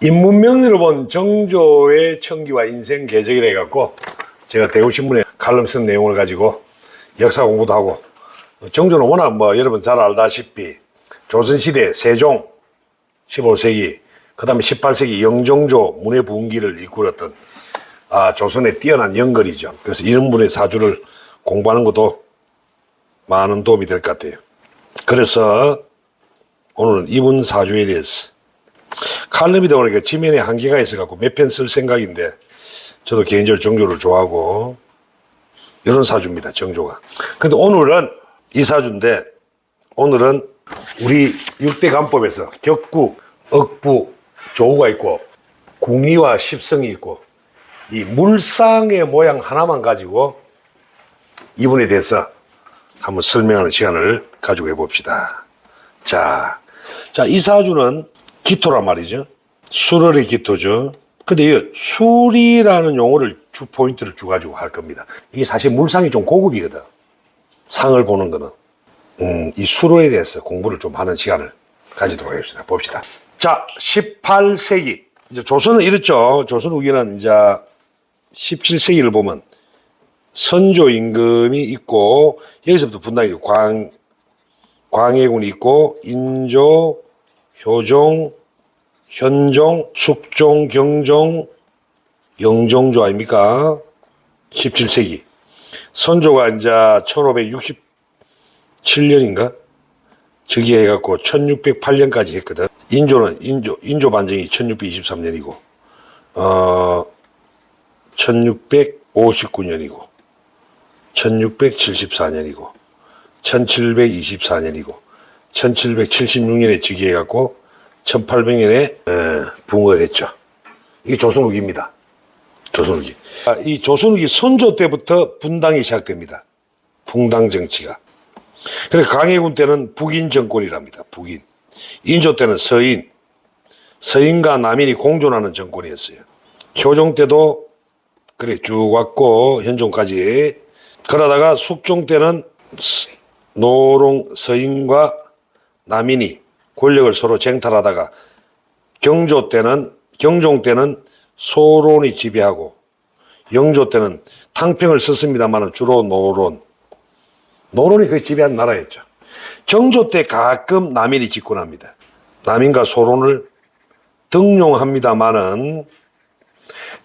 인문명리로 본 정조의 청기와 인생 궤적이라 해갖고 제가 대구신문에 칼럼 쓴 내용을 가지고 역사 공부도 하고, 정조는 워낙 여러분 잘 알다시피 조선시대 세종 15세기, 그 다음에 18세기 영종조 문해부흥기를 이끌었던 조선의 뛰어난 영걸이죠. 그래서 이런 분의 사주를 공부하는 것도 많은 도움이 될 것 같아요. 그래서 오늘은 이분 사주에 대해서 칼럼이다 보니까 지면에 한계가 있어갖고 몇 편 쓸 생각인데, 저도 개인적으로 정조를 좋아하고 이런 사주입니다, 정조가. 근데 오늘은 이 사주인데, 오늘은 우리 6대 간법에서 격구, 억부, 조우가 있고 궁의와 십성이 있고, 이 물상의 모양 하나만 가지고 이분에 대해서 한번 설명하는 시간을 가지고 해봅시다. 자, 이 사주는 기토란 말이죠. 술월의 기토죠. 근데 이 술이라는 용어를 포인트를 주가지고 할 겁니다. 이게 사실 물상이 좀 고급이거든. 상을 보는 거는. 이 술월에 대해서 공부를 좀 하는 시간을 가지도록 하겠습니다. 봅시다. 자, 18세기. 이제 조선은 이렇죠. 조선 후기는 이제 17세기를 보면 선조 임금이 있고, 여기서부터 분당이 광해군이 있고, 인조, 효종, 현종, 숙종, 경종, 영종조 아닙니까? 17세기. 선조가 이제 1567년인가? 즉위 해갖고 1608년까지 했거든. 인조 반정이 1623년이고, 1659년이고, 1674년이고, 1724년이고, 1776년에 즉위해갖고 1800년에 붕을 했죠. 이게 조선 후기입니다. 조선 후기. 이 조선 후기 선조 때부터 분당이 시작됩니다. 분당 정치가. 그래서 광해군 때는 북인 정권이랍니다. 북인. 인조 때는 서인. 서인과 남인이 공존하는 정권이었어요. 효종 때도 그래 쭉 왔고 현종까지. 그러다가 숙종 때는 노롱 서인과 남인이 권력을 서로 쟁탈하다가 경종 때는 소론이 지배하고, 영조 때는 탕평을 썼습니다만 주로 노론이 거의 지배한 나라였죠. 정조 때 가끔 남인이 집권합니다. 남인과 소론을 등용합니다만은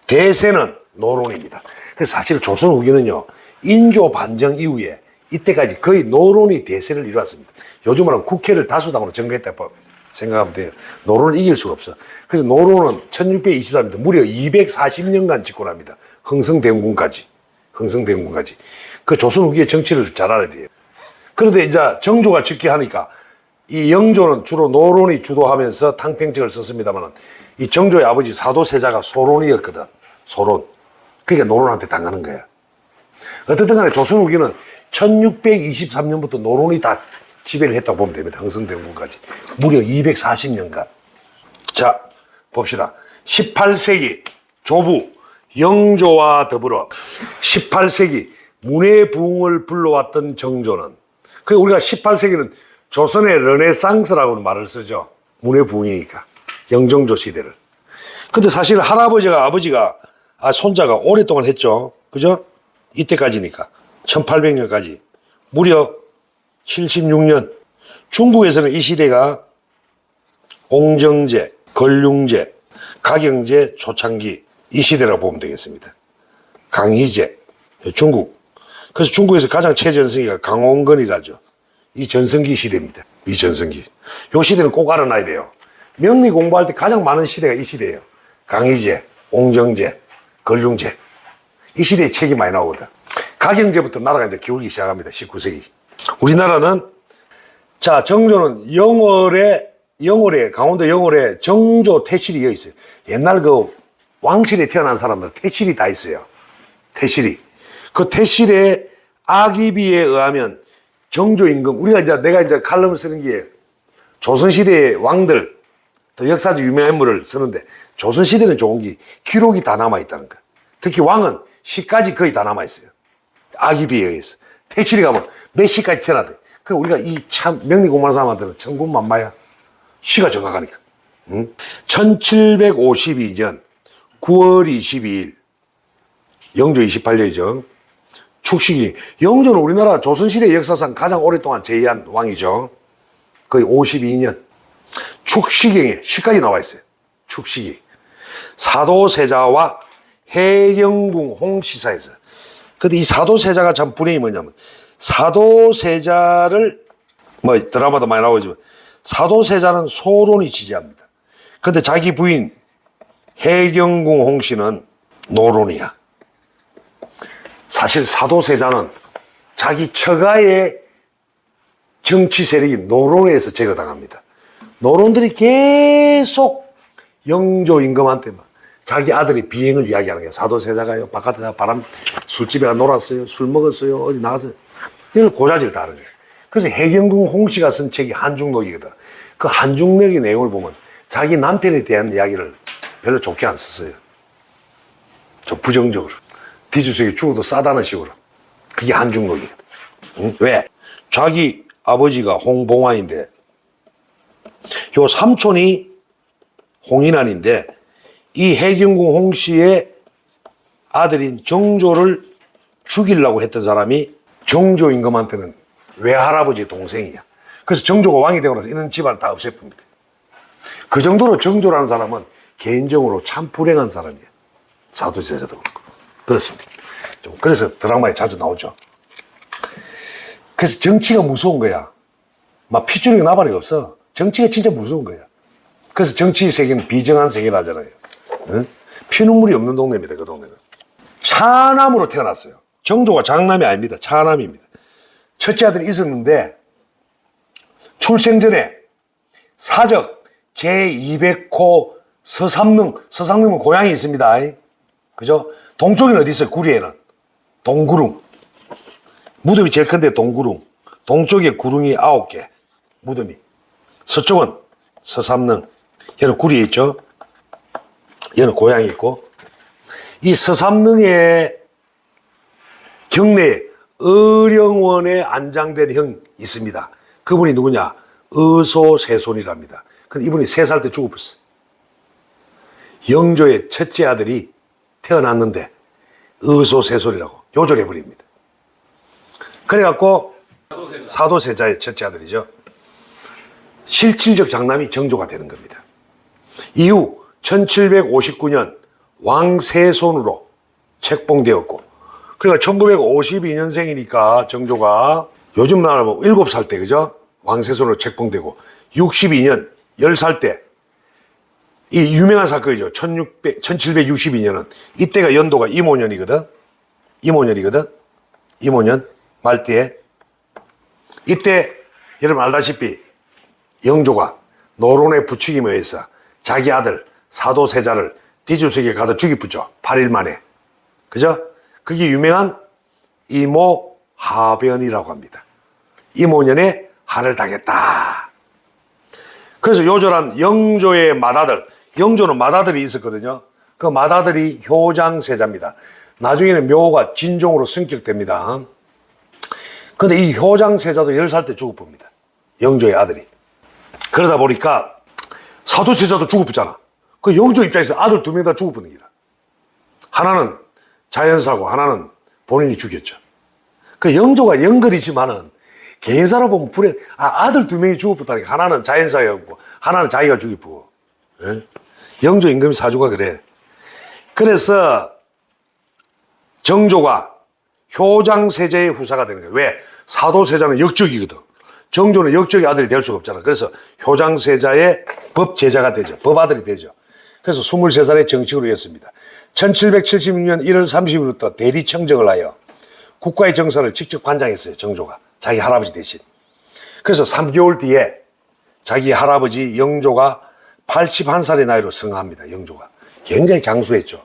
대세는 노론입니다. 그래서 사실 조선 후기는요, 인조 반정 이후에 이때까지 거의 노론이 대세를 이루었습니다. 요즘 말하면 국회를 다수당으로 증거했다고 생각하면 돼요. 노론을 이길 수가 없어. 그래서 노론은 1624년부터 무려 240년간 집권합니다. 흥성대원군까지. 그 조선 후기의 정치를 잘 알아야 돼요. 그런데 이제 정조가 즉위하니까 이 영조는 주로 노론이 주도하면서 탕평책을 썼습니다만, 이 정조의 아버지 사도세자가 소론이었거든. 소론. 그러니까 노론한테 당하는 거야. 어쨌든 간에 조선 후기는 1623년부터 노론이 다 지배를 했다고 보면 됩니다. 흥성대원군까지. 무려 240년간. 자, 봅시다. 18세기 조부 영조와 더불어 18세기 문해부흥을 불러왔던 정조는, 우리가 18세기는 조선의 르네상스라고는 말을 쓰죠. 문해부흥이니까. 영종조 시대를. 근데 사실 아버지가 손자가 오랫동안 했죠. 그죠? 이때까지니까. 1800년까지. 무려 76년. 중국에서는 이 시대가 옹정제, 걸륭제, 가경제, 초창기, 이 시대라고 보면 되겠습니다. 강희제, 중국. 그래서 중국에서 가장 최전성기가 강원건이라죠. 이 전성기 시대입니다. 이 전성기. 이 시대는 꼭 알아놔야 돼요. 명리 공부할 때 가장 많은 시대가 이 시대예요. 강희제, 옹정제, 걸륭제. 이 시대에 책이 많이 나오거든. 가경제부터 나라가 이제 기울기 시작합니다. 19세기. 우리나라는, 자, 정조는 영월에, 강원도 영월에 정조 태실이 여기 있어요. 옛날 그 왕실에 태어난 사람들 태실이 다 있어요. 태실이. 그 태실의 아기비에 의하면 정조 임금, 내가 이제 칼럼을 쓰는 게 조선시대의 왕들, 또 역사적 유명한 인물을 쓰는데, 조선시대는 좋은 게 기록이 다 남아있다는 거야. 특히 왕은 시까지 거의 다 남아있어요. 아기비에 의해서. 태실이 가면 몇 시까지 태어나대. 그러니까 우리가 이 참 명리 공부하는 사람한테는 천군만마야. 시가 정확하니까. 1752년 9월 22일 영조 28년이죠. 축식이 영조는 우리나라 조선시대 역사상 가장 오랫동안 재위한 왕이죠. 거의 52년. 축식경에 시까지 나와 있어요. 축식이 사도세자와 해경궁 홍시사에서. 근데 이 사도세자가 참 불행이 뭐냐면 사도세자를 뭐 드라마도 많이 나오지만 사도세자는 소론이 지지합니다. 근데 자기 부인 해경궁 홍씨는 노론이야. 사실 사도세자는 자기 처가의 정치 세력이 노론에 의해서 제거당합니다. 노론들이 계속 영조 임금한테 막 자기 아들의 비행을 이야기하는 거예요. 사도세자가요, 바깥에 바람, 술집에 가 놀았어요, 술 먹었어요, 어디 나가서. 이걸 고자질 다 하는 거예요. 그래서 해경궁 홍씨가 쓴 책이 한중록이거든. 그 한중록의 내용을 보면 자기 남편에 대한 이야기를 별로 좋게 안 썼어요. 좀 부정적으로. 뒤주석이 죽어도 싸다는 식으로. 그게 한중록이거든. 응? 왜? 자기 아버지가 홍봉환인데 요 삼촌이 홍인환인데 이 해경궁 홍씨의 아들인 정조를 죽이려고 했던 사람이 정조 임금한테는 외할아버지 동생이야. 그래서 정조가 왕이 되고 나서 이런 집안을 다 없애봅니다. 그 정도로 정조라는 사람은 개인적으로 참 불행한 사람이야. 사도세자도 그렇고. 그렇습니다. 좀 그래서 드라마에 자주 나오죠. 그래서 정치가 무서운 거야. 막 핏줄이 나발이 없어. 정치가 진짜 무서운 거야. 그래서 정치 세계는 비정한 세계라잖아요. 응? 피눈물이 없는 동네입니다. 그 동네는. 차남으로 태어났어요. 정조가 장남이 아닙니다. 차남입니다. 첫째 아들이 있었는데 출생 전에 사적 제200호 서삼릉은 고향이 있습니다. 그죠? 동쪽에는 어디 있어요? 구리에는 동구릉. 무덤이 제일 큰데 동구릉. 동쪽에 구릉이 9개 무덤이. 서쪽은 서삼릉. 얘는 구리에 있죠. 얘는 고향이 있고. 이 서삼릉의 경내에 의령원에 안장된 형이 있습니다. 그분이 누구냐? 의소세손이랍니다. 근데 이분이 3살 때 죽어버렸어. 영조의 첫째 아들이 태어났는데 의소세손이라고 요절해버립니다. 그래갖고 사도세자의 첫째 아들이죠. 실질적 장남이 정조가 되는 겁니다. 이후 1759년 왕세손으로 책봉되었고, 그러니까 1952년생이니까 정조가 요즘 말하면 7살 때, 그죠? 왕세손으로 책봉되고, 62년 10살 때, 이 유명한 사건이죠. 1762년은 이때가 연도가 임오년이거든. 임오년 말띠에. 이때 여러분 알다시피 영조가 노론의 부추김에 의해서 자기 아들 사도세자를 뒤주석에 가다 죽이쁘죠. 8일 만에. 그죠? 그게 유명한 이모하변이라고 합니다. 임오년에 한을 당했다. 그래서 요절한 영조의 맏아들, 영조는 맏아들이 있었거든요. 그 맏아들이 효장세자입니다. 나중에는 묘가 진종으로 승격됩니다. 근데 이 효장세자도 10살 때 죽어봅니다. 영조의 아들이. 그러다 보니까 사도세자도 죽어붙잖아. 그 영조 입장에서 아들 2명 다 죽어붙는 기라. 하나는 자연사고 하나는 본인이 죽였죠. 그 영조가 영걸이지만은 개인사로 보면 불행. 아들 2명이 죽어붙다니까. 하나는 자연사였고 하나는 자기가 죽이고. 예? 영조 임금이 사주가 그래. 그래서 정조가 효장세자의 후사가 되는 거예요. 왜? 사도세자는 역적이거든. 정조는 역적의 아들이 될 수가 없잖아. 그래서 효장세자의 법제자가 되죠. 법아들이 되죠. 그래서 23살에 정식으로 했습니다. 1776년 1월 30일부터 대리청정을 하여 국가의 정사를 직접 관장했어요. 정조가. 자기 할아버지 대신. 그래서 3개월 뒤에 자기 할아버지 영조가 81살의 나이로 승하합니다. 영조가. 굉장히 장수했죠.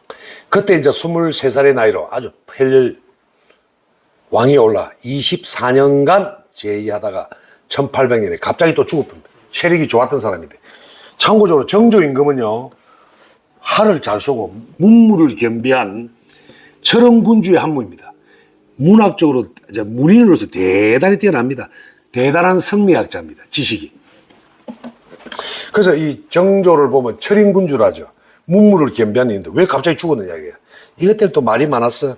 그때 이제 23살의 나이로 아주 왕이 올라 24년간 재위하다가 1800년에 갑자기 또 죽어버립니다. 체력이 좋았던 사람인데. 참고적으로 정조 임금은요, 활을 잘 쏘고 문무를 겸비한 철원군주의 한무입니다. 문학적으로 이제 문인으로서 대단히 뛰어납니다. 대단한 성리학자입니다. 지식이. 그래서 이 정조를 보면 철인군주라죠. 문무를 겸비한 일인데 왜 갑자기 죽었느냐 이게. 이것 때문에 또 말이 많았어.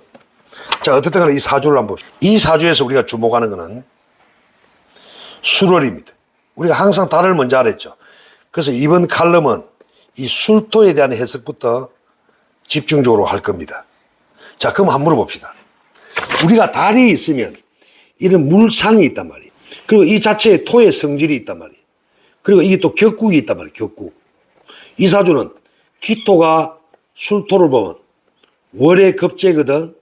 자, 어쨌든 간에 이 사주를 한번 봅시다. 이 사주에서 우리가 주목하는 것은 술월입니다. 우리가 항상 달을 먼저 알았죠. 그래서 이번 칼럼은 이 술토에 대한 해석부터 집중적으로 할 겁니다. 자, 그럼 한번 물어봅시다. 우리가 달이 있으면 이런 물상이 있단 말이에요. 그리고 이 자체에 토의 성질이 있단 말이에요. 그리고 이게 또 격국이 있단 말이에요. 격국. 이 사주는 기토가 술토를 보면 월의 겁재거든.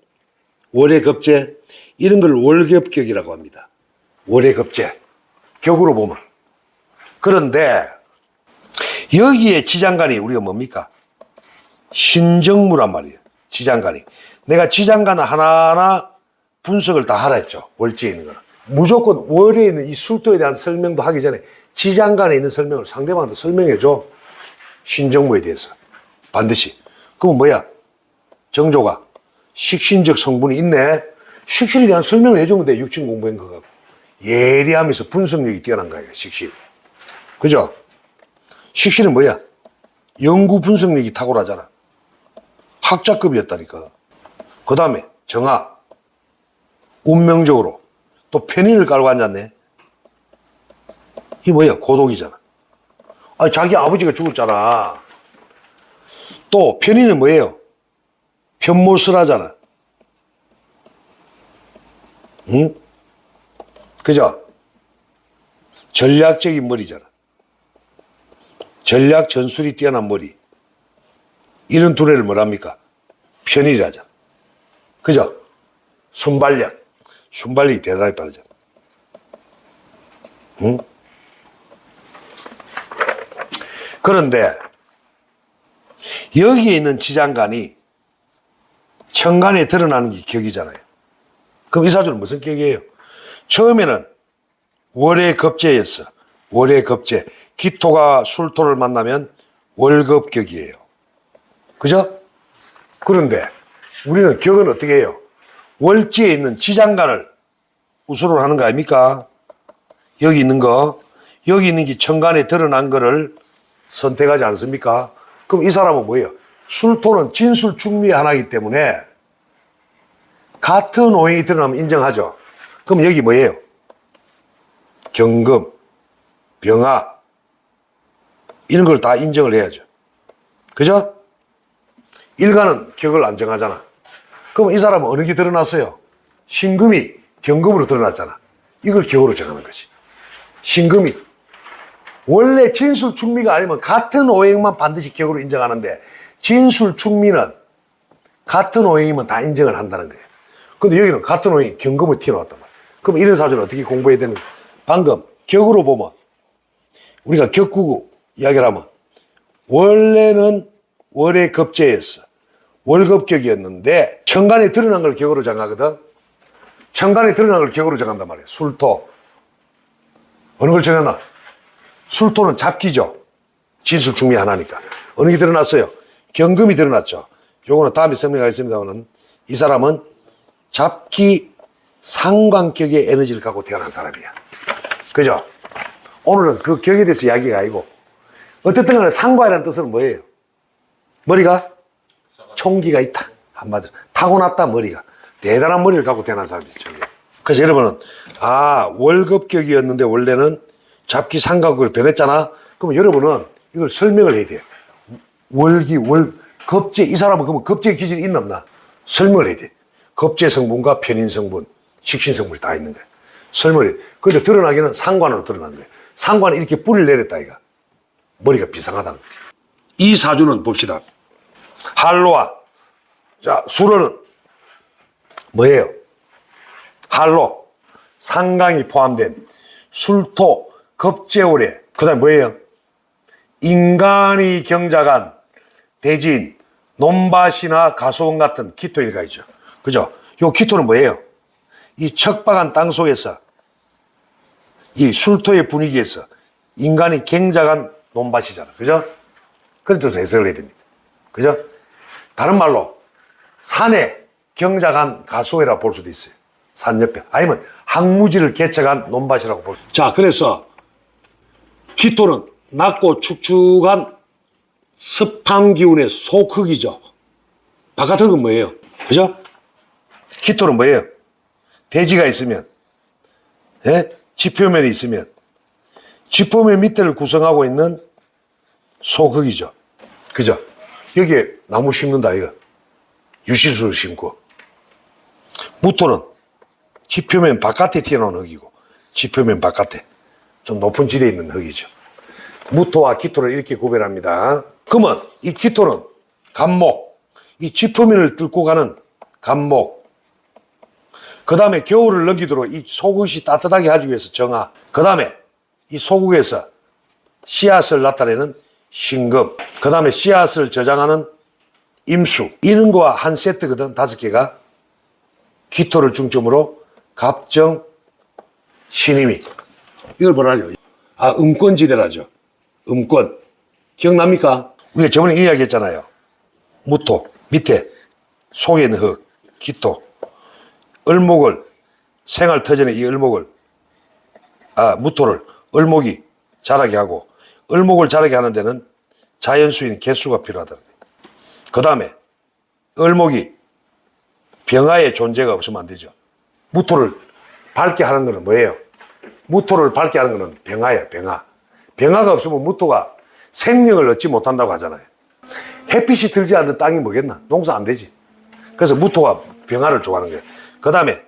월의 겁재. 이런 걸 월겹격이라고 합니다. 월의 겁재. 격으로 보면. 그런데 여기에 지장간이 우리가 뭡니까? 신정무란 말이에요. 지장간이. 내가 지장간 하나하나 분석을 다 하라 했죠. 월지에 있는 거는. 무조건 월에 있는 이 술토에 대한 설명도 하기 전에 지장간에 있는 설명을 상대방한테 설명해줘. 신정무에 대해서. 반드시. 그럼 뭐야? 정조가 식신적 성분이 있네. 식신에 대한 설명을 해주면 돼. 육신 공부한 거 갖고. 예리하면서 분석력이 뛰어난 거예요. 식신. 그죠? 식신은 뭐야? 연구 분석력이 탁월하잖아. 학자급이었다니까. 그 다음에 정화. 운명적으로 또 편인을 깔고 앉았네. 이게 뭐야? 고독이잖아. 아니, 자기 아버지가 죽었잖아. 또 편인은 뭐예요? 편모술하잖아. 응? 그죠? 전략적인 머리잖아. 전략 전술이 뛰어난 머리. 이런 두뇌를 뭐랍니까? 편인이라잖아. 그죠? 순발력. 순발력이 대단히 빠르잖아. 응? 그런데 여기에 있는 지장간이 천간에 드러나는 게 격이잖아요. 그럼 이 사주는 무슨 격이에요? 처음에는 월의 겁재였어. 월의 겁재. 기토가 술토를 만나면 월겁격이에요. 그죠? 그런데 우리는 격은 어떻게 해요? 월지에 있는 지장간을 우수로 하는 거 아닙니까? 여기 있는 거, 여기 있는 게 천간에 드러난 거를 선택하지 않습니까? 그럼 이 사람은 뭐예요? 술토는 진술충미의 하나이기 때문에 같은 오행이 드러나면 인정하죠. 그럼 여기 뭐예요? 경금, 병화 이런 걸 다 인정을 해야죠. 그죠? 일간은 격을 안 정하잖아. 그럼 이 사람은 어느 게 드러났어요? 신금이 경금으로 드러났잖아. 이걸 격으로 정하는 거지. 신금이 원래 진술충미가 아니면 같은 오행만 반드시 격으로 인정하는데 진술충미는 같은 오행이면 다 인정을 한다는 거예요. 근데 여기는 같은 오행이 경금을 튀어나왔단 말이에요. 그럼 이런 사주는 어떻게 공부해야 되는 거예요? 방금 격으로 보면 우리가 격구구 이야기를 하면 원래는 월의 겁재였어. 월겁격이었는데 천간에 드러난 걸 격으로 정하거든. 천간에 드러난 걸 격으로 정한단 말이에요. 술토. 어느 걸 정하나? 술토는 잡기죠. 진술충미 하나니까. 어느 게 드러났어요? 경금이 드러났죠. 요거는 다음에 설명하겠습니다만 이 사람은 잡기 상관격의 에너지를 갖고 태어난 사람이야. 그죠? 오늘은 그 격에 대해서 이야기가 아니고 어쨌든 간에 상관이라는 뜻은 뭐예요? 머리가 총기가 있다. 한마디로 타고났다 머리가. 대단한 머리를 갖고 태어난 사람이죠. 그래서 여러분은 월급격이었는데 원래는 잡기 상관격으로 변했잖아. 그러면 여러분은 이걸 설명을 해야 돼요. 겁재 이 사람은 그러면 겁재 기질이 있나 없나? 설명을 해야 돼. 겁재 성분과 편인 성분, 식신 성분이 다 있는 거야. 설명을 해. 그런데 드러나기는 상관으로 드러난 거야. 상관은 이렇게 뿌리를 내렸다 이가. 머리가 비상하다는 거지. 이 사주는 봅시다. 할로와 자 수로는 뭐예요? 할로 상강이 포함된 술토 겁재월에 그 다음에 뭐예요? 인간이 경작한 대진 논밭이나 가소원 같은 기토 일가이죠. 그죠? 요 기토는 뭐예요? 이 척박한 땅 속에서 이 술토의 분위기에서 인간이 경작한 논밭이잖아. 그죠? 그래서 해석을 해야 됩니다. 그죠? 다른 말로 산에 경작한 가소회라 볼 수도 있어요. 산 옆에. 아니면 항무지를 개척한 논밭이라고 볼 수 있어요. 자, 그래서 기토는 낮고 축축한 습한 기운의 소크기죠. 바깥흙은 뭐예요? 그죠? 기토는 뭐예요? 대지가 있으면, 예? 지표면이 있으면, 지표면 밑에를 구성하고 있는 소흙이죠. 그죠? 여기에 나무 심는다, 이거. 유실수를 심고. 무토는 지표면 바깥에 튀어나온 흙이고, 지표면 바깥에 좀 높은 지대에 있는 흙이죠. 무토와 기토를 이렇게 구별합니다. 그러면 이 기토는 간목, 이 지표면을 뚫고 가는 간목, 그 다음에 겨울을 넘기도록 이 소국이 따뜻하게 하기 위해서 정화, 그 다음에 이 소국에서 씨앗을 나타내는 신금, 그 다음에 씨앗을 저장하는 임수, 이런 거와 한 세트거든. 5개가. 기토를 중점으로 갑정, 신임이. 이걸 뭐라 하죠? 음권지대라죠. 음권. 기억납니까? 우리가 저번에 이야기했잖아요. 무토, 밑에 속에 있는 흙, 기토. 을목을, 생활터전에 이 을목을, 무토를 을목이 자라게 하고, 을목을 자라게 하는 데는 자연수인 개수가 필요하다. 그 다음에 을목이 병화의 존재가 없으면 안 되죠. 무토를 밝게 하는 것은 뭐예요? 무토를 밝게 하는 것은 병화예요, 병화. 병화가 없으면 무토가 생명을 얻지 못한다고 하잖아요. 햇빛이 들지 않는 땅이 뭐겠나? 농사 안 되지. 그래서 무토가 병화를 좋아하는 거예요. 그 다음에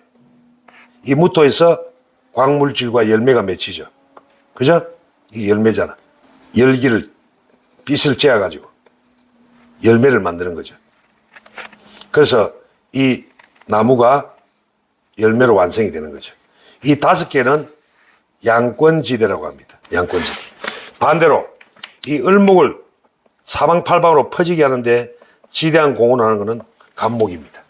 이 무토에서 광물질과 열매가 맺히죠. 그죠? 이게 열매잖아. 열기를, 빛을 쬐어가지고 열매를 만드는 거죠. 그래서 이 나무가 열매로 완성이 되는 거죠. 이 5개는 양권지대라고 합니다. 양권지대. 반대로 이 을목을 사방팔방으로 퍼지게 하는데 지대한 공헌을 하는 것은 간목입니다.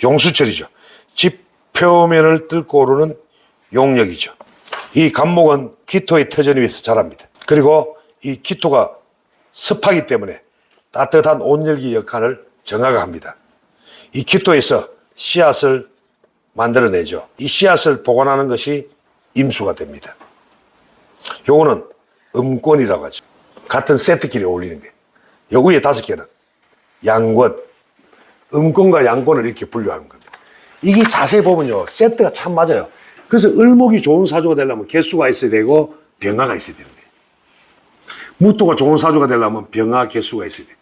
용수철이죠. 지표면을 뚫고 오르는 용력이죠. 이 간목은 기토의 터전 위에서 자랍니다. 그리고 이 기토가 습하기 때문에 따뜻한 온열기 역할을 정화가 합니다. 이 기토에서 씨앗을 만들어내죠. 이 씨앗을 보관하는 것이 임수가 됩니다. 요거는 음권이라고 하죠. 같은 세트끼리 어울리는 거예요. 요 위에 5개는 양권, 음권과 양권을 이렇게 분류하는 겁니다. 이게 자세히 보면요, 세트가 참 맞아요. 그래서 을목이 좋은 사주가 되려면 개수가 있어야 되고 병화가 있어야 되는 거예요. 무토가 좋은 사주가 되려면 병화, 개수가 있어야 돼요.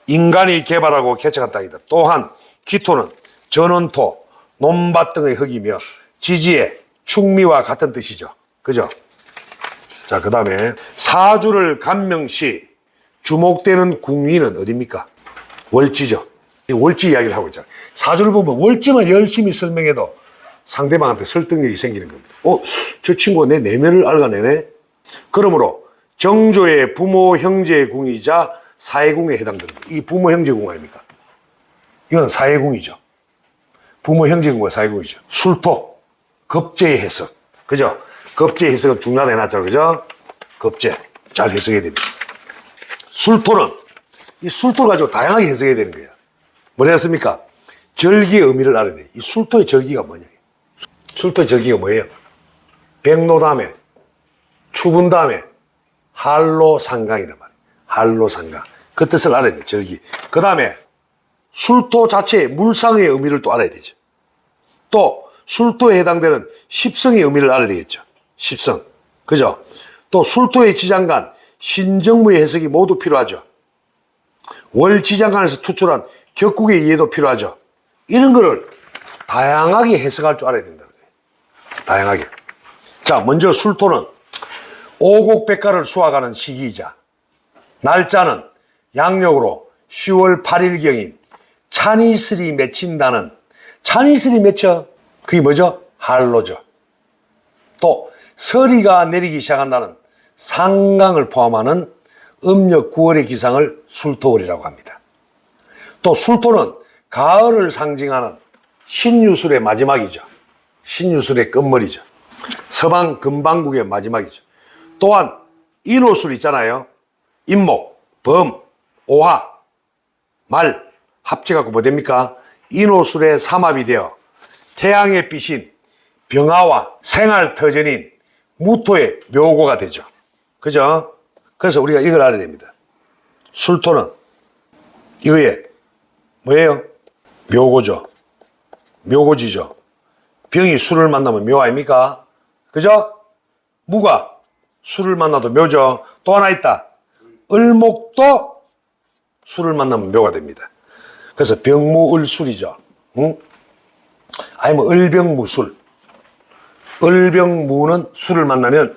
인간이 개발하고 개척한 땅이다. 또한 기토는 전원토, 논밭 등의 흙이며 지지의 축미와 같은 뜻이죠. 그죠? 자, 그 다음에 사주를 간명시 주목되는 궁위는 어디입니까? 월지죠. 월지 이야기를 하고 있잖아요. 사주를 보면 월지만 열심히 설명해도 상대방한테 설득력이 생기는 겁니다. 저 친구가 내 내면을 알아내네? 그러므로 정조의 부모 형제의 궁이자 사해궁에 해당됩니다. 이 부모 형제궁 아닙니까? 이건 사해궁이죠. 부모 형제궁과 사해궁이죠. 술토, 겁제의 해석. 그죠? 겁제의 해석은 중요하다 해놨잖아요. 그죠? 겁제. 잘 해석해야 됩니다. 술토는 이 술토를 가지고 다양하게 해석해야 되는 거예요. 뭐라 했습니까? 절기의 의미를 알아야 돼요. 이 술토의 절기가 뭐냐? 술토의 절기가 뭐예요? 백로 다음에, 추분 다음에, 한로상강이란 말이에요. 한로상강. 그 뜻을 알아야 돼요. 절기. 그 다음에 술토 자체의 물상의 의미를 또 알아야 되죠. 또 술토에 해당되는 십성의 의미를 알아야 되겠죠. 십성. 그죠? 또 술토의 지장간, 신정무의 해석이 모두 필요하죠. 월지장간에서 투출한 격국의 이해도 필요하죠. 이런 거를 다양하게 해석할 줄 알아야 된다는 거예요. 다양하게. 자, 먼저 술토는 오곡백과를 수확하는 시기이자 날짜는 양력으로 10월 8일경인 찬이슬이 맺힌다는, 찬이슬이 맺혀. 그게 뭐죠? 한로죠. 또 서리가 내리기 시작한다는 상강을 포함하는 음력 9월의 기상을 술토월이라고 합니다. 또 술토는 가을을 상징하는 신유술의 마지막이죠. 신유술의 끝머리죠. 서방 금방국의 마지막이죠. 또한 인호술 있잖아요. 임목, 범, 오화, 말 합쳐갖고 뭐 됩니까? 인호술의 삼합이 되어 태양의 빛인 병화와 생활터전인 무토의 묘고가 되죠. 그죠? 그래서 우리가 이걸 알아야 됩니다. 술토는 이거에 뭐예요? 묘고죠. 묘고지죠. 병이 술을 만나면 묘 아닙니까? 그죠? 무가 술을 만나도 묘죠. 또 하나 있다. 을목도 술을 만나면 묘가 됩니다. 그래서 병무을술이죠. 응? 아니면 을병무술. 을병무는 술을 만나면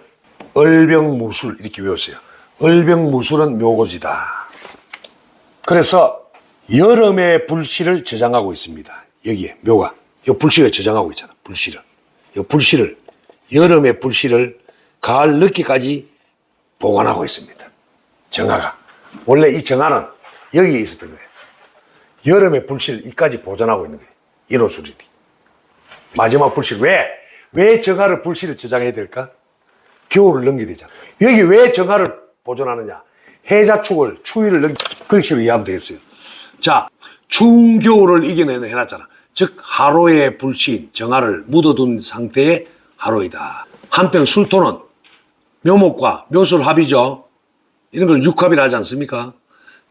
을병무술 이렇게 외우세요. 을병무술은 묘고지다. 그래서 여름의 불씨를 저장하고 있습니다. 여기에 묘가. 이 불씨가 저장하고 있잖아. 불씨를. 이 불씨를, 여름의 불씨를 가을 늦기까지 보관하고 있습니다. 정화가. 원래 이 정화는 여기에 있었던 거예요. 여름의 불씨를 이까지 보존하고 있는 거예요. 인호수리리. 마지막 불씨. 왜 정화를 불씨를 저장해야 될까? 겨울을 넘겨야 되잖아. 여기 왜 정화를 보존하느냐? 해자축을, 추위를 그런 식으로 이해하면 되겠어요. 자, 추운 겨울을 이겨내는 해놨잖아. 즉 하루의 불씨인 정화를 묻어둔 상태의 하루이다. 한편 술토는 묘목과 묘술 합이죠. 이런 걸 육합이라 하지 않습니까?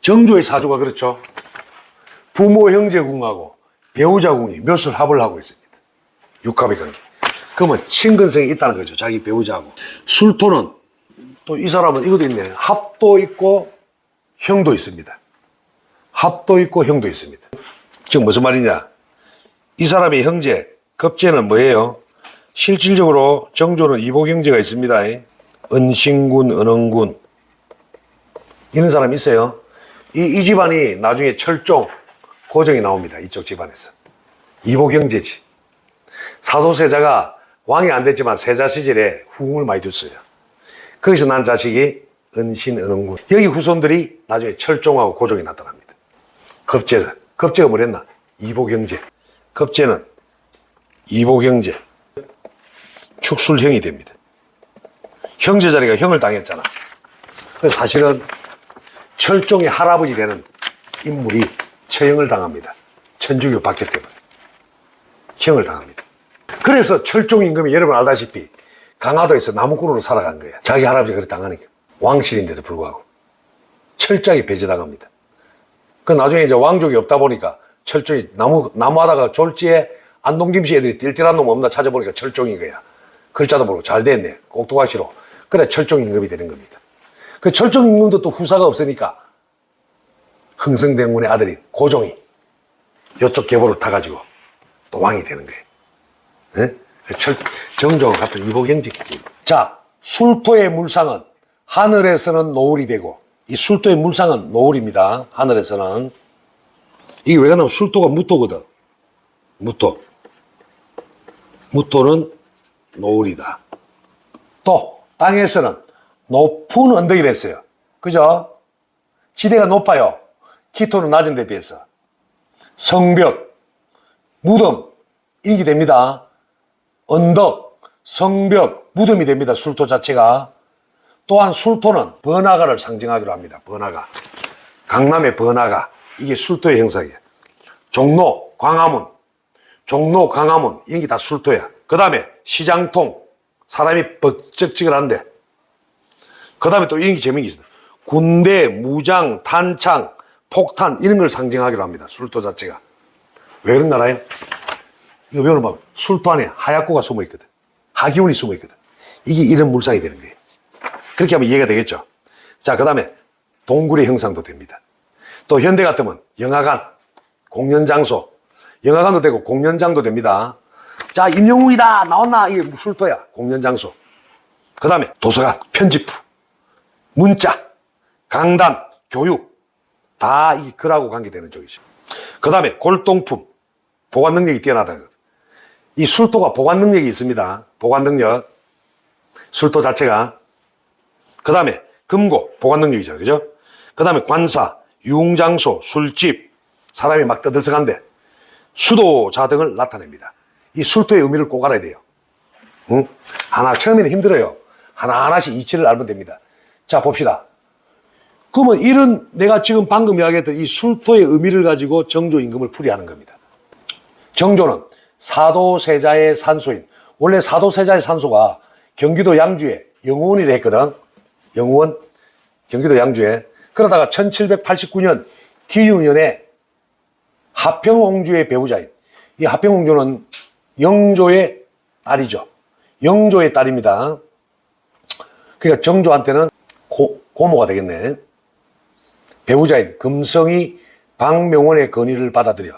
정조의 사주가 그렇죠. 부모 형제궁하고 배우자궁이 묘술 합을 하고 있습니다. 육합의 관계. 그러면 친근성이 있다는 거죠. 자기 배우자하고. 술토는 또 이 사람은 이것도 있네. 합도 있고 형도 있습니다. 합도 있고 형도 있습니다. 지금 무슨 말이냐? 이 사람의 형제, 급제는 뭐예요? 실질적으로 정조는 이복 형제가 있습니다. 은신군, 은흥군. 이런 사람이 있어요. 이 집안이 나중에 철종, 고정이 나옵니다. 이쪽 집안에서. 이복 형제지. 사도세자가 왕이 안 됐지만 세자 시절에 후궁을 많이 줬어요. 거기서 난 자식이 은신, 은흥군. 여기 후손들이 나중에 철종하고 고종이 나타납니다. 급제자. 급제가 뭐랬나? 이복 형제. 급제는 이복 형제. 축술형이 됩니다. 형제 자리가 형을 당했잖아. 그래서 사실은 철종의 할아버지 되는 인물이 처형을 당합니다. 천주교 박해 때문에. 형을 당합니다. 그래서 철종 임금이 여러분 알다시피 강화도에서 나무꾼으로 살아간 거예요. 자기 할아버지가 그렇게 당하니까. 왕실인데도 불구하고. 철저하게 배제당합니다. 그 나중에 이제 왕족이 없다 보니까 철종이 나무하다가 졸지에 안동김씨 애들이 띨띨한 놈 없나 찾아보니까 철종인 거야. 글자도 모르고 잘 됐네. 꼭두각시로. 그래 철종 임금이 되는 겁니다. 그 철종 임금도 또 후사가 없으니까 흥성대군의 아들인 고종이 이쪽 계보를 타가지고 또 왕이 되는 거예요. 네? 정조와 같은 이복 형제. 자, 술토의 물상은 하늘에서는 노을이 되고, 이 술토의 물상은 노을입니다. 하늘에서는. 이게 왜 그러냐면 술토가 무토거든. 무토. 무토는 노을이다. 또 땅에서는 높은 언덕이라 했어요. 그죠? 지대가 높아요. 기토는 낮은 데 비해서. 성벽, 무덤, 인기 됩니다. 언덕, 성벽, 무덤이 됩니다. 술토 자체가. 또한 술토는 번화가를 상징하기로 합니다. 번화가. 강남의 번화가. 이게 술토의 형상이에요. 종로, 광화문. 종로, 광화문. 이런 게 다 술토야. 그 다음에 시장통. 사람이 벅적지근한데. 그 다음에 또 이런 게 재미있는 게 있어요. 군대, 무장, 탄창, 폭탄 이런 걸 상징하기로 합니다. 술토 자체가. 왜 그런가 알아요? 이거 배우는 봐. 술토 안에 하얗고가 숨어 있거든. 하기운이 숨어 있거든. 이게 이런 물상이 되는 거예요. 그렇게 하면 이해가 되겠죠. 자, 그 다음에 동굴의 형상도 됩니다. 또 현대 같으면 영화관, 공연장소. 영화관도 되고 공연장도 됩니다. 자, 임영웅이다 나왔나? 이게 술토야. 공연장소. 그 다음에 도서관, 편집부, 문자, 강단, 교육. 다 이 글하고 관계되는 쪽이죠. 그 다음에 골동품, 보관 능력이 뛰어나다는 것. 이 술토가 보관 능력이 있습니다. 보관 능력. 술토 자체가. 그 다음에 금고, 보관 능력이잖아요. 그죠? 그 다음에 관사, 유흥장소, 술집, 사람이 막 떠들썩한데 수도자 등을 나타냅니다. 이 술토의 의미를 꼭 알아야 돼요. 응? 처음에는 힘들어요. 하나하나씩 이치를 알면 됩니다. 자, 봅시다. 그러면 이런 내가 지금 방금 이야기했던 이 술토의 의미를 가지고 정조 임금을 풀이하는 겁니다. 정조는 사도세자의 산소인, 원래 사도세자의 산소가 경기도 양주에 영우원이라 했거든. 영우원. 경기도 양주에. 그러다가 1789년 기유년에 하평옹주의 배우자인, 이 하평옹주는 영조의 딸이죠. 영조의 딸입니다. 그러니까 정조한테는 고모가 되겠네. 배우자인 금성이 박명원의 건의를 받아들여.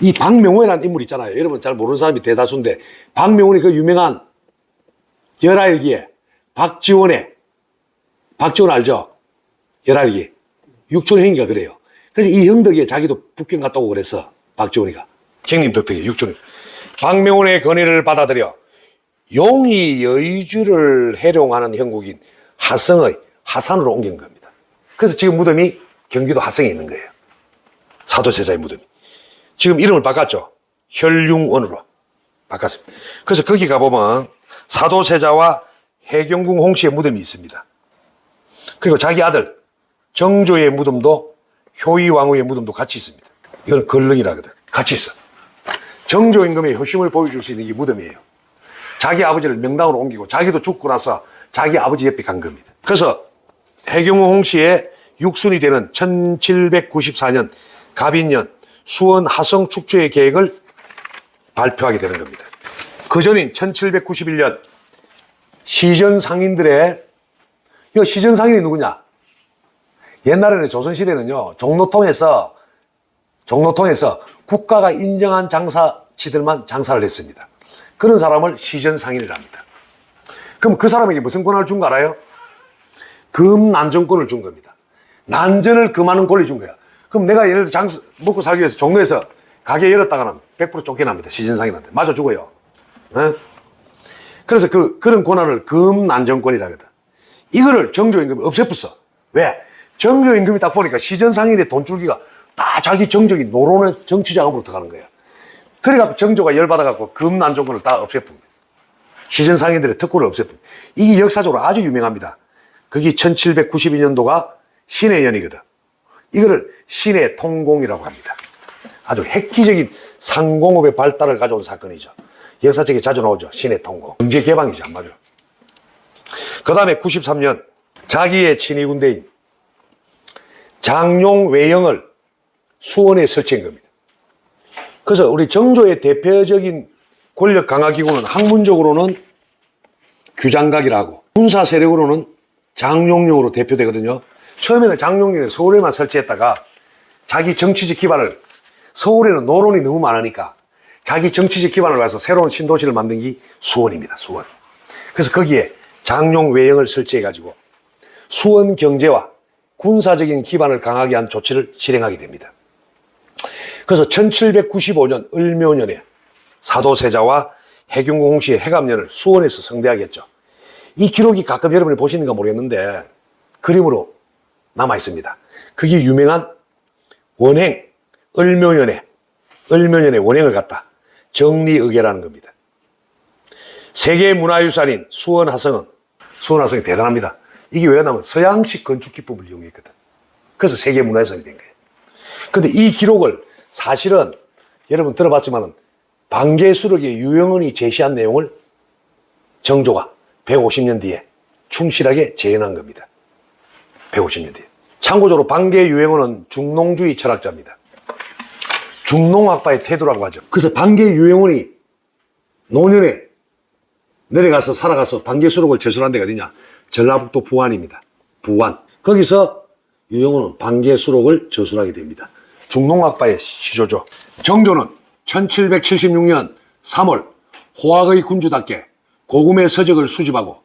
이 박명원이라는 인물 있잖아요. 여러분 잘 모르는 사람이 대다수인데, 박명원이 그 유명한 열알기에 박지원 알죠? 열알기. 육촌형이가 그래요. 그래서 이 형 덕에 자기도 북경 갔다 오고 그랬어. 박지원이가. 형님 덕택에 육촌이. 박명원의 건의를 받아들여 용이 여의주를 해룡하는 형국인 하성의 하산으로 옮긴 겁니다. 그래서 지금 무덤이 경기도 하성에 있는 거예요. 사도세자의 무덤이. 지금 이름을 바꿨죠. 혈융원으로 바꿨습니다. 그래서 거기 가보면 사도세자와 해경궁 홍씨의 무덤이 있습니다. 그리고 자기 아들 정조의 무덤도 효의왕후의 무덤도 같이 있습니다. 이건 걸릉이라거든. 같이 있어. 정조 임금의 효심을 보여줄 수 있는 게 무덤이에요. 자기 아버지를 명당으로 옮기고 자기도 죽고 나서 자기 아버지 옆에 간 겁니다. 그래서 해경궁 홍씨의 육순이 되는 1794년 갑인년 수원 하성 축제의 계획을 발표하게 되는 겁니다. 그 전인 1791년 시전 상인들의, 이 시전 상인이 누구냐? 옛날에는 조선시대는요, 종로통에서 국가가 인정한 장사치들만 장사를 했습니다. 그런 사람을 시전 상인이라 합니다. 그럼 그 사람에게 무슨 권한을 준 거 알아요? 금난전권을 준 겁니다. 난전을 금하는 권리 준 거야. 그럼 내가 예를 들어 먹고 살기 위해서 종로에서 가게 열었다가는 100% 쫓겨납니다. 시전상인한테. 맞아 죽어요. 네? 그래서 그런 권한을 금난전권이라 하거든. 이거를 정조임금이 없애었어. 왜? 정조임금이 딱 보니까 시전상인의 돈줄기가 다 자기 정적인 노론의 정치자금으로 들어가는 거예요. 그래갖고 정조가 열받아갖고 금난전권을 다 없애뿐. 시전상인들의 특권을 없애뿐. 이게 역사적으로 아주 유명합니다. 그게 1792년도가 신해연이거든. 이거를 신해통공이라고 합니다. 아주 획기적인 상공업의 발달을 가져온 사건이죠. 역사책에 자주 나오죠. 신해통공. 경제개방이죠. 한마디로. 그 다음에 93년 자기의 친위군대인 장룡외영을 수원에 설치한 겁니다. 그래서 우리 정조의 대표적인 권력 강화 기구는 학문적으로는 규장각이라고, 군사 세력으로는 장룡령으로 대표되거든요. 처음에는 장룡령을 서울에만 설치했다가 자기 정치적 기반을, 서울에는 노론이 너무 많으니까 자기 정치적 기반을 위해서 새로운 신도시를 만든 게 수원입니다. 수원. 그래서 거기에 장룡외영을 설치해가지고 수원 경제와 군사적인 기반을 강하게 한 조치를 실행하게 됩니다. 그래서 1795년 을묘년에 사도세자와 해경궁 홍씨의 해감년을 수원에서 성대하게 했죠. 이 기록이 가끔 여러분이 보시는가 모르겠는데 그림으로 남아 있습니다. 그게 유명한 원행, 을묘년에 원행을 갖다 정리의계라는 겁니다. 세계문화유산인 수원하성이 대단합니다. 이게 왜냐하면 서양식 건축 기법을 이용했거든. 그래서 세계문화유산이 된 거예요. 근데 이 기록을 사실은 여러분 들어봤지만은 방계수록의 유영은이 제시한 내용을 정조가 150년 뒤에 충실하게 재현한 겁니다. 150년 뒤에. 참고적으로 방계유영은은 중농주의 철학자입니다. 중농학파의 태도라고 하죠. 그래서 방계유영은이 노년에 내려가서 살아가서 방계수록을 제출한 데가 어디냐? 전라북도 부안입니다. 부안. 거기서 유영은은 방계수록을 저술하게 됩니다. 중농학파의 시조죠. 정조는 1776년 3월 호학의 군주답게 고금의 서적을 수집하고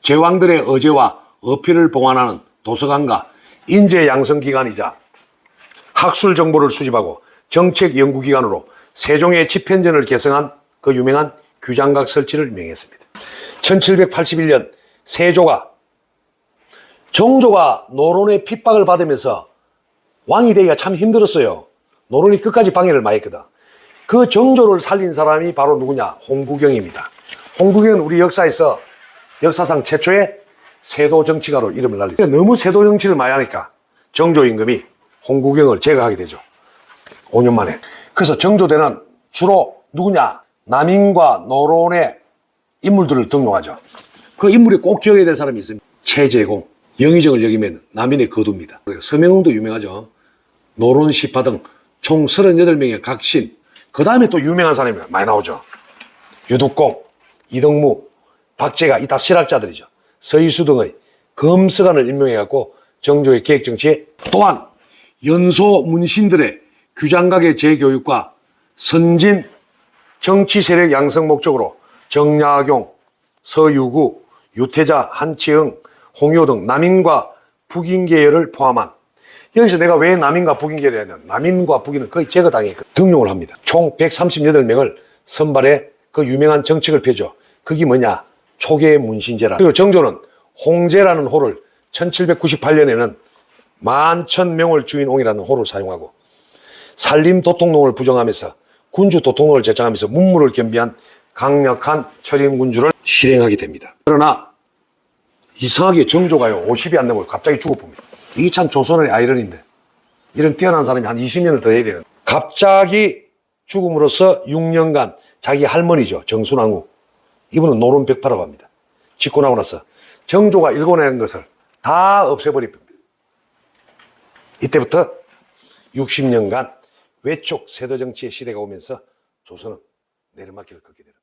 제왕들의 어제와 어필을 봉안하는 도서관과 인재양성기관이자 학술 정보를 수집하고 정책연구기관으로 세종의 집현전을 개성한 그 유명한 규장각 설치를 명했습니다. 1781년 정조가 노론의 핍박을 받으면서 왕이 되기가 참 힘들었어요. 노론이 끝까지 방해를 많이 했거든. 그 정조를 살린 사람이 바로 누구냐? 홍구경입니다. 홍구경은 우리 역사상 최초의 세도 정치가로 이름을 날렸어요. 너무 세도 정치를 많이 하니까 정조 임금이 홍구경을 제거하게 되죠. 5년 만에. 그래서 정조 때는 주로 누구냐? 남인과 노론의 인물들을 등용하죠. 그 인물이 꼭 기억해야 될 사람이 있습니다. 최재공. 영의정을 여기면 남인의 거두입니다. 서명웅도 유명하죠. 노론, 시파 등 총 38명의 각신. 그 다음에 또 유명한 사람이 많이 나오죠. 유득공, 이덕무, 박재가 이 다 실학자들이죠. 서희수 등의 검수관을 임명해갖고 정조의 계획정치에 또한 연소 문신들의 규장각의 재교육과 선진 정치 세력 양성 목적으로 정약용, 서유구, 유태자, 한치흥, 홍요 등 남인과 북인 계열을 포함한 여기서 내가 왜 남인과 북인 계열을 했냐면 남인과 북인은 거의 제거당에 등용을 합니다. 총 138명을 선발해 그 유명한 정책을 펴죠. 그게 뭐냐? 초계 문신제라. 그리고 정조는 홍제라는 호를 1798년에는 11,000명을 주인 옹이라는 호를 사용하고 산림 도통농을 부정하면서 군주 도통농을 제창하면서 문무를 겸비한 강력한 철인군주를 실행하게 됩니다. 그러나 이상하게 정조가요 50이 안 되고 갑자기 죽어봅니다. 이게 참 조선의 아이러니인데 이런 뛰어난 사람이 한 20년을 더 해야 되는 갑자기 죽음으로써 6년간 자기 할머니죠 정순왕후 이분은 노론백파라고 합니다. 짓고 나고 나서 정조가 일궈낸 것을 다 없애버립니다. 이때부터 60년간 외촉 세더 정치의 시대가 오면서 조선은 내리막길을 걷게 됩니다.